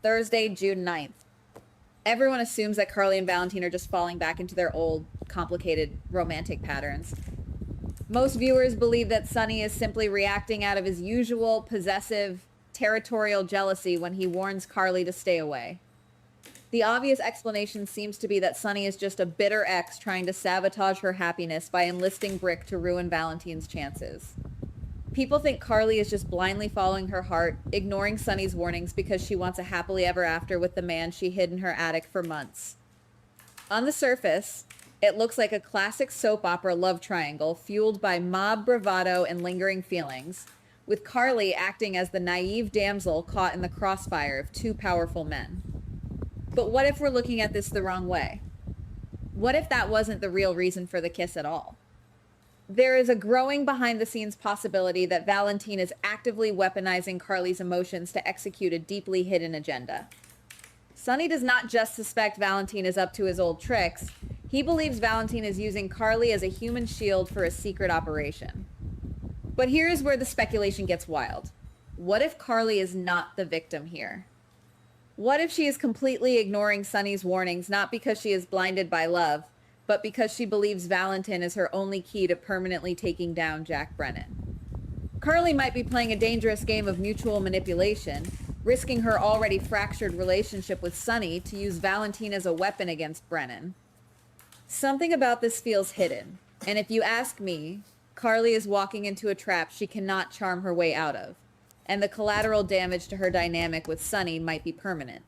Thursday, June 9th. Everyone assumes that Carly and Valentine are just falling back into their old, complicated romantic patterns. Most viewers believe that Sonny is simply reacting out of his usual possessive, territorial jealousy when he warns Carly to stay away. The obvious explanation seems to be that Sonny is just a bitter ex trying to sabotage her happiness by enlisting Brick to ruin Valentine's chances. People think Carly is just blindly following her heart, ignoring Sonny's warnings because she wants a happily ever after with the man she hid in her attic for months. On the surface, it looks like a classic soap opera love triangle fueled by mob bravado and lingering feelings, with Carly acting as the naive damsel caught in the crossfire of two powerful men. But what if we're looking at this the wrong way? What if that wasn't the real reason for the kiss at all? There is a growing behind-the-scenes possibility that Valentine is actively weaponizing Carly's emotions to execute a deeply hidden agenda. Sonny does not just suspect Valentine is up to his old tricks. He believes Valentine is using Carly as a human shield for a secret operation. But here is where the speculation gets wild. What if Carly is not the victim here? What if she is completely ignoring Sonny's warnings, not because she is blinded by love, but because she believes Valentine is her only key to permanently taking down Jack Brennan? Carly might be playing a dangerous game of mutual manipulation, risking her already fractured relationship with Sonny to use Valentine as a weapon against Brennan. Something about this feels hidden, and if you ask me, Carly is walking into a trap she cannot charm her way out of, and the collateral damage to her dynamic with Sonny might be permanent.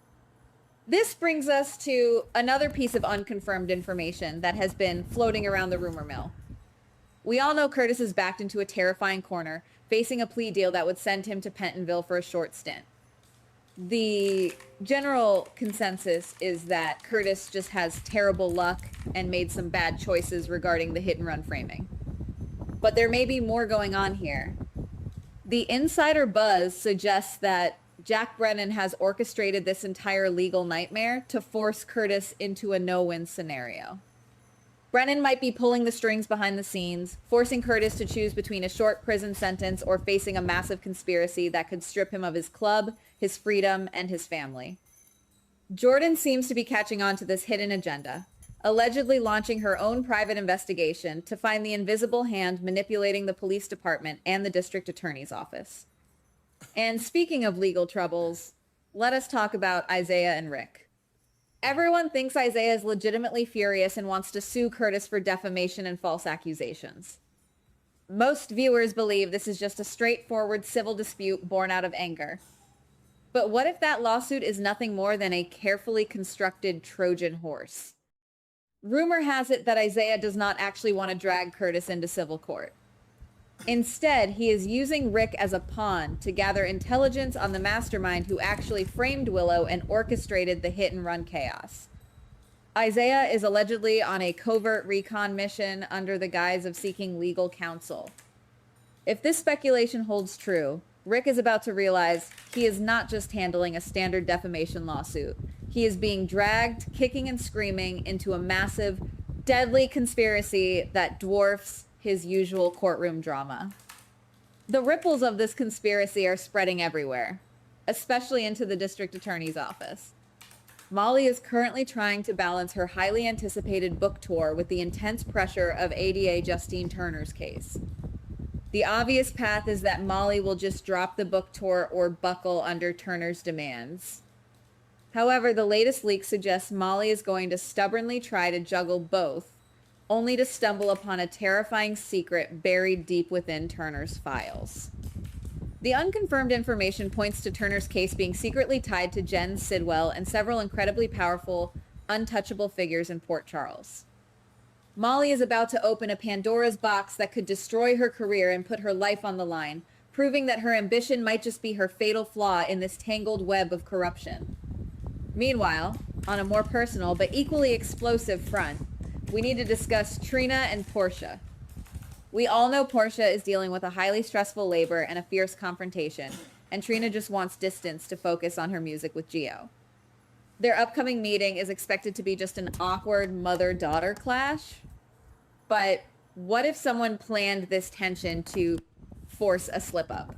This brings us to another piece of unconfirmed information that has been floating around the rumor mill. We all know Curtis is backed into a terrifying corner, facing a plea deal that would send him to Pentonville for a short stint. The general consensus is that Curtis just has terrible luck and made some bad choices regarding the hit-and-run framing. But there may be more going on here. The insider buzz suggests that Jack Brennan has orchestrated this entire legal nightmare to force Curtis into a no-win scenario. Brennan might be pulling the strings behind the scenes, forcing Curtis to choose between a short prison sentence or facing a massive conspiracy that could strip him of his club, his freedom, and his family. Jordan seems to be catching on to this hidden agenda, allegedly launching her own private investigation to find the invisible hand manipulating the police department and the district attorney's office. And speaking of legal troubles, let us talk about Isaiah and Rick. Everyone thinks Isaiah is legitimately furious and wants to sue Curtis for defamation and false accusations. Most viewers believe this is just a straightforward civil dispute born out of anger. But what if that lawsuit is nothing more than a carefully constructed Trojan horse? Rumor has it that Isaiah does not actually want to drag Curtis into civil court. Instead, he is using Rick as a pawn to gather intelligence on the mastermind who actually framed Willow and orchestrated the hit-and-run chaos. Isaiah is allegedly on a covert recon mission under the guise of seeking legal counsel. If this speculation holds true, Rick is about to realize he is not just handling a standard defamation lawsuit. He is being dragged, kicking and screaming, into a massive, deadly conspiracy that dwarfs his usual courtroom drama. The ripples of this conspiracy are spreading everywhere, especially into the district attorney's office. Molly is currently trying to balance her highly anticipated book tour with the intense pressure of ADA Justine Turner's case. The obvious path is that Molly will just drop the book tour or buckle under Turner's demands. However, the latest leak suggests Molly is going to stubbornly try to juggle both, only to stumble upon a terrifying secret buried deep within Turner's files. The unconfirmed information points to Turner's case being secretly tied to Jen Sidwell and several incredibly powerful, untouchable figures in Port Charles. Molly is about to open a Pandora's box that could destroy her career and put her life on the line, proving that her ambition might just be her fatal flaw in this tangled web of corruption. Meanwhile, on a more personal but equally explosive front, we need to discuss Trina and Portia. We all know Portia is dealing with a highly stressful labor and a fierce confrontation, and Trina just wants distance to focus on her music with Gio. Their upcoming meeting is expected to be just an awkward mother-daughter clash. But what if someone planned this tension to force a slip-up?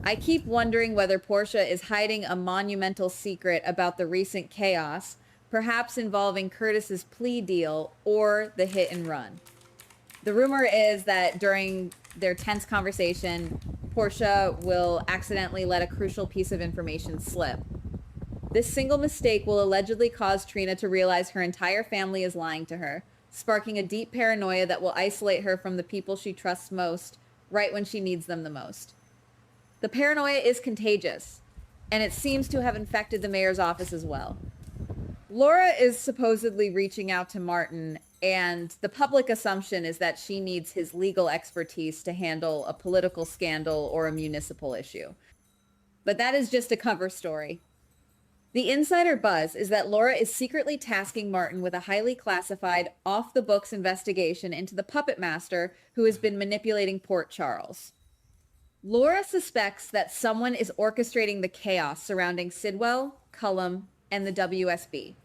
I keep wondering whether Portia is hiding a monumental secret about the recent chaos, perhaps involving Curtis's plea deal or the hit and run. The rumor is that during their tense conversation, Portia will accidentally let a crucial piece of information slip. This single mistake will allegedly cause Trina to realize her entire family is lying to her, sparking a deep paranoia that will isolate her from the people she trusts most right when she needs them the most. The paranoia is contagious, and it seems to have infected the mayor's office as well. Laura is supposedly reaching out to Martin, and the public assumption is that she needs his legal expertise to handle a political scandal or a municipal issue. But that is just a cover story. The insider buzz is that Laura is secretly tasking Martin with a highly classified, off-the-books investigation into the puppet master who has been manipulating Port Charles. Laura suspects that someone is orchestrating the chaos surrounding Sidwell, Cullum, and the WSB.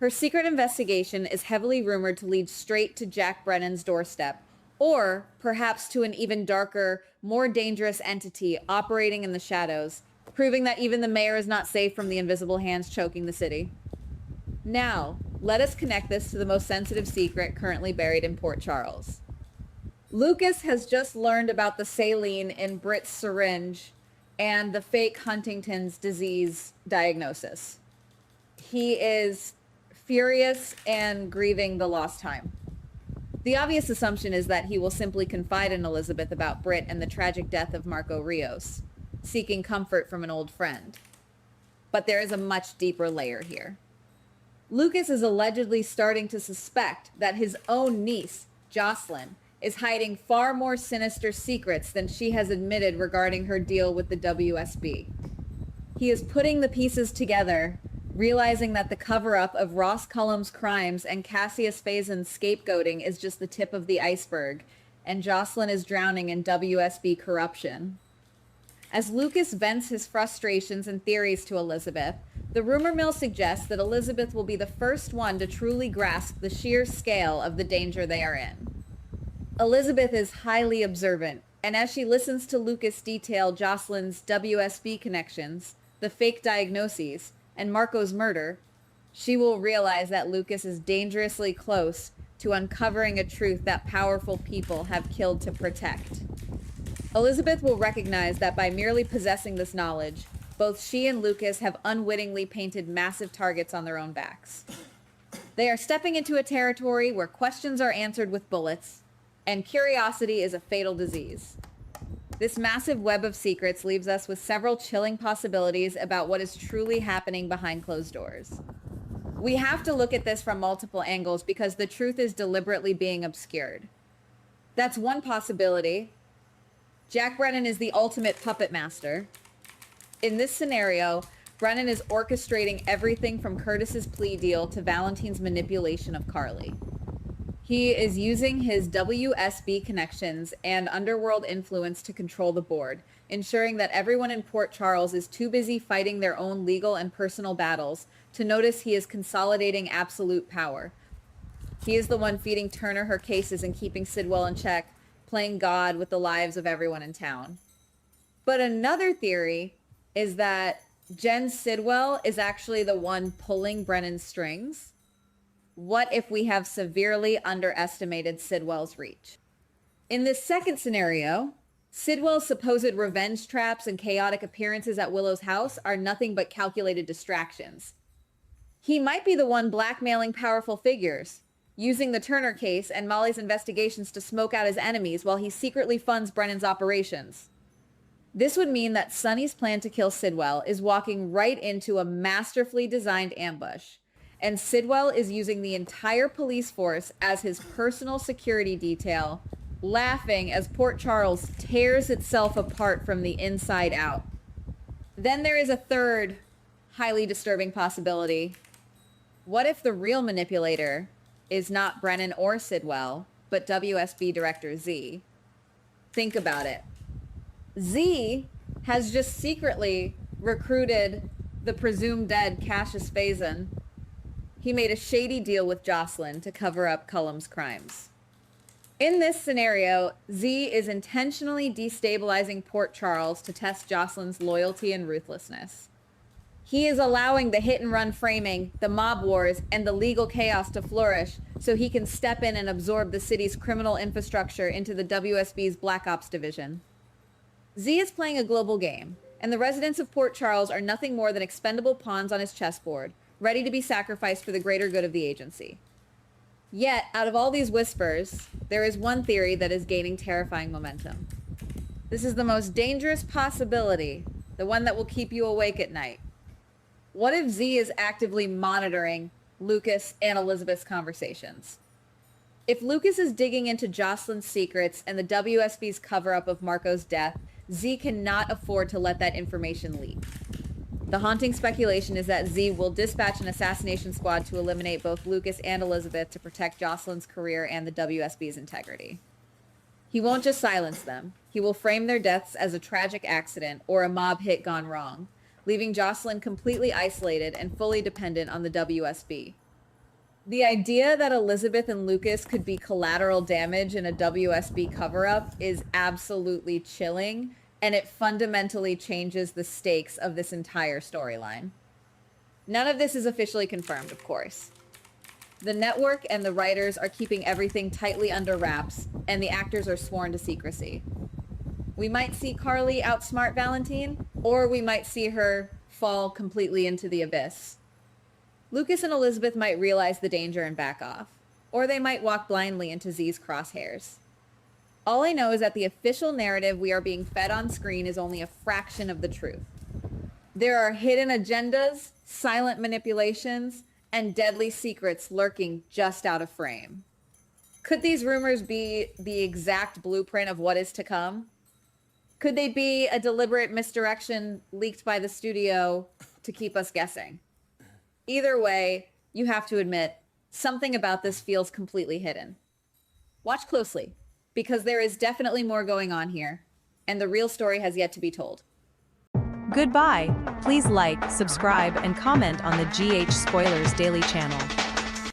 Her secret investigation is heavily rumored to lead straight to Jack Brennan's doorstep, or perhaps to an even darker, more dangerous entity operating in the shadows, proving that even the mayor is not safe from the invisible hands choking the city. Now, let us connect this to the most sensitive secret currently buried in Port Charles. Lucas has just learned about the saline in Britt's syringe and the fake Huntington's disease diagnosis. He is furious and grieving the lost time. The obvious assumption is that he will simply confide in Elizabeth about Britt and the tragic death of Marco Rios, seeking comfort from an old friend. But there is a much deeper layer here. Lucas is allegedly starting to suspect that his own niece, Jocelyn, is hiding far more sinister secrets than she has admitted regarding her deal with the WSB. He is putting the pieces together, realizing that the cover-up of Ross Cullum's crimes and Cassius Phaeton's scapegoating is just the tip of the iceberg, and Jocelyn is drowning in WSB corruption. As Lucas vents his frustrations and theories to Elizabeth, the rumor mill suggests that Elizabeth will be the first one to truly grasp the sheer scale of the danger they are in. Elizabeth is highly observant, and as she listens to Lucas detail Jocelyn's WSB connections, the fake diagnoses, and Marco's murder, she will realize that Lucas is dangerously close to uncovering a truth that powerful people have killed to protect. Elizabeth will recognize that by merely possessing this knowledge, both she and Lucas have unwittingly painted massive targets on their own backs. They are stepping into a territory where questions are answered with bullets, and curiosity is a fatal disease. This massive web of secrets leaves us with several chilling possibilities about what is truly happening behind closed doors. We have to look at this from multiple angles because the truth is deliberately being obscured. That's one possibility. Jack Brennan is the ultimate puppet master. In this scenario, Brennan is orchestrating everything from Curtis's plea deal to Valentine's manipulation of Carly. He is using his WSB connections and underworld influence to control the board, ensuring that everyone in Port Charles is too busy fighting their own legal and personal battles to notice he is consolidating absolute power. He is the one feeding Turner her cases and keeping Sidwell in check, playing God with the lives of everyone in town. But another theory is that Jen Sidwell is actually the one pulling Brennan's strings. What if we have severely underestimated Sidwell's reach? In this second scenario, Sidwell's supposed revenge traps and chaotic appearances at Willow's house are nothing but calculated distractions. He might be the one blackmailing powerful figures, using the Turner case and Molly's investigations to smoke out his enemies while he secretly funds Brennan's operations. This would mean that Sonny's plan to kill Sidwell is walking right into a masterfully designed ambush, and Sidwell is using the entire police force as his personal security detail, laughing as Port Charles tears itself apart from the inside out. Then there is a third, highly disturbing possibility. What if the real manipulator is not Brennan or Sidwell, but WSB Director Z? Think about it. Z has just secretly recruited the presumed dead Cassius Phaeton. He made a shady deal with Jocelyn to cover up Cullum's crimes. In this scenario, Z is intentionally destabilizing Port Charles to test Jocelyn's loyalty and ruthlessness. He is allowing the hit-and-run framing, the mob wars, and the legal chaos to flourish so he can step in and absorb the city's criminal infrastructure into the WSB's Black Ops division. Z is playing a global game, and the residents of Port Charles are nothing more than expendable pawns on his chessboard, ready to be sacrificed for the greater good of the agency. Yet, out of all these whispers, there is one theory that is gaining terrifying momentum. This is the most dangerous possibility, the one that will keep you awake at night. What if Z is actively monitoring Lucas and Elizabeth's conversations? If Lucas is digging into Jocelyn's secrets and the WSB's cover-up of Marco's death, Z cannot afford to let that information leak. The haunting speculation is that Z will dispatch an assassination squad to eliminate both Lucas and Elizabeth to protect Jocelyn's career and the WSB's integrity. He won't just silence them. He will frame their deaths as a tragic accident or a mob hit gone wrong, leaving Jocelyn completely isolated and fully dependent on the WSB. The idea that Elizabeth and Lucas could be collateral damage in a WSB cover-up is absolutely chilling, and it fundamentally changes the stakes of this entire storyline. None of this is officially confirmed, of course. The network and the writers are keeping everything tightly under wraps, and the actors are sworn to secrecy. We might see Carly outsmart Valentine, or we might see her fall completely into the abyss. Lucas and Elizabeth might realize the danger and back off, or they might walk blindly into Z's crosshairs. All I know is that the official narrative we are being fed on screen is only a fraction of the truth. There are hidden agendas, silent manipulations, and deadly secrets lurking just out of frame. Could these rumors be the exact blueprint of what is to come? Could they be a deliberate misdirection leaked by the studio to keep us guessing? Either way, you have to admit, something about this feels completely hidden. Watch closely, because there is definitely more going on here, and the real story has yet to be told. Goodbye. Please like, subscribe, and comment on the GH Spoilers Daily channel.